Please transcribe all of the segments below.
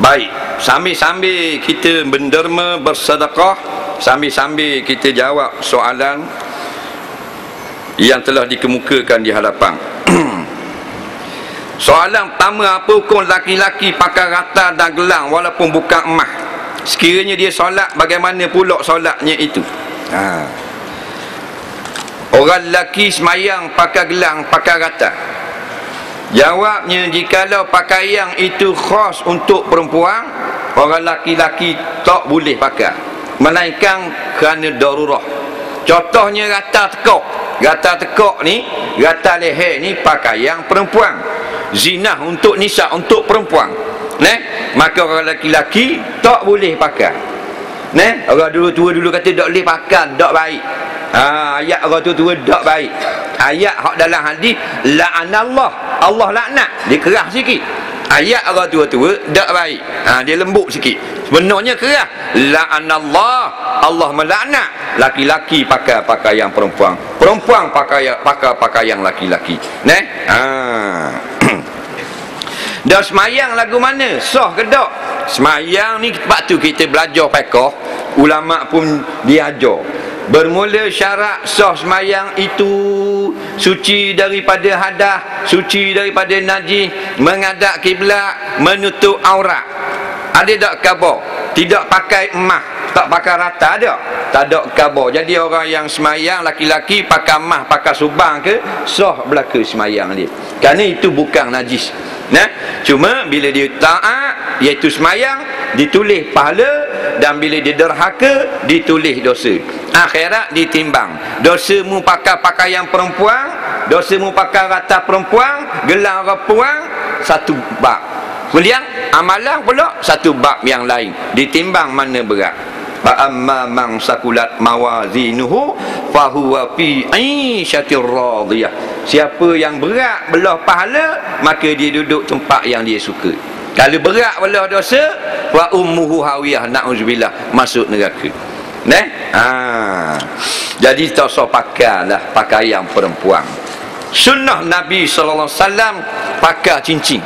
Baik, sambil-sambil kita menderma, bersedekah, sambil-sambil kita jawab soalan yang telah dikemukakan di hadapan. Soalan pertama, apa hukum laki-laki pakai rata dan gelang walaupun bukan emas? Sekiranya dia solat, bagaimana pula solatnya itu? Orang lelaki semayang pakai gelang, pakai rata. Jawabnya, jikalau pakaian itu khas untuk perempuan, orang laki-laki tak boleh pakai, melainkan kerana darurah. Contohnya rata tekak. Rata tekak ni, rata leher ni pakaian perempuan. Zinah untuk nisa, untuk perempuan. Maka orang laki-laki tak boleh pakai. Orang tua dulu kata tak boleh pakai, tak baik. Ayat orang tua tak baik. Ayat hak dalam hadis la'anallah, Allah laknat, dia keras sikit. Ayat orang tua tak baik. Dia lembut sikit. Sebenarnya keras. La'anallah, Allah melaknat laki-laki pakai pakaian perempuan, perempuan pakai pakaian laki-laki. Dah semayang lagu mana? Sah ke tak? Semayang ni sebab tu kita belajar fiqh, ulama pun diajar. Bermula syarat sah semayang itu suci daripada hadas, suci daripada najis, menghadap kiblat, menutup aurat. Ada tak khabar? Tidak pakai emas, tak pakai rata, ada? Tak ada khabar. Jadi orang yang semayang laki-laki pakai emas, pakai subang ke, sah belaka semayang dia. Kerana itu bukan najis. Cuma bila dia taat, iaitu semayang, ditulis pahala, dan bila dia derhaka, ditulis dosa. Akhirat ditimbang. Dosamu pakai pakaian perempuan, dosamu pakai rata perempuan, gelang perempuan, satu bab. Kemudian amalan pula satu bab yang lain, ditimbang mana berat. Fa amma man sakulat mawazinuhu fa huwa fi 'ishatir radiyah. Siapa yang berat belah pahala, maka dia duduk tempat yang dia suka. Kalau berat belah dosa, wa ummuhu hawiyah, na'udzubillah, masuk neraka. Jadi tak usah pakailah pakaian perempuan. Sunnah Nabi sallallahu alaihi wasallam pakai cincin.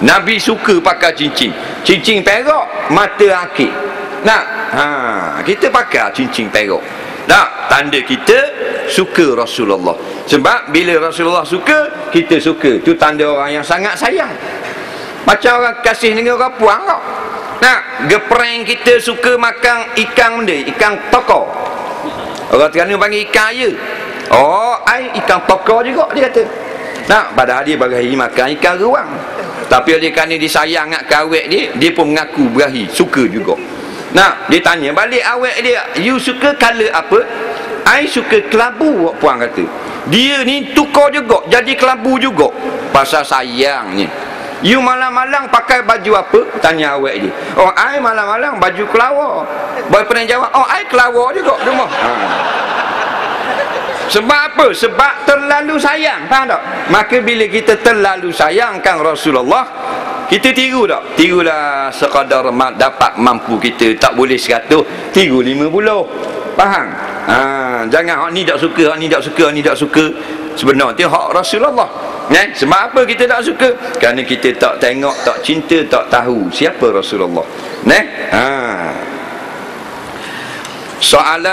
Nabi suka pakai cincin. Cincin perak, mata akik. Kita pakai cincin perak. Tanda kita suka Rasulullah. Sebab bila Rasulullah suka, kita suka. Itu tanda orang yang sangat sayang. Macam orang kasih dengan orang puang kau. Gepreng kita suka makan ikan benda, ikan tokor. Orang Terengganu panggil ikan air. Ikan tokor juga dia kata. Padahal dia berahi makan ikan ruang. Tapi oleh kerana dia sayang nak ke awet dia pun mengaku berahi, suka juga. Dia tanya balik awet dia, you suka color apa? I suka kelabu, puan kata. Dia ni tukar juga, jadi kelabu juga. Pasal sayangnya. You malam-malam pakai baju apa? Tanya awet dia. I malam-malam baju kelawar. Boy pernah jawab, I kelawar juga rumah. Sebab apa? Sebab terlalu sayang, faham tak? Maka bila kita terlalu sayangkan Rasulullah, kita tiru tak? Tirulah sekadar dapat mampu kita. Tak boleh 100, tiru 50. Faham? Jangan hak ni tak suka, hak ni tak suka, hak ni tak suka. Sebenarnya hak Rasulullah. Sebab apa kita tak suka? Kerana kita tak tengok, tak cinta, tak tahu siapa Rasulullah. Soalan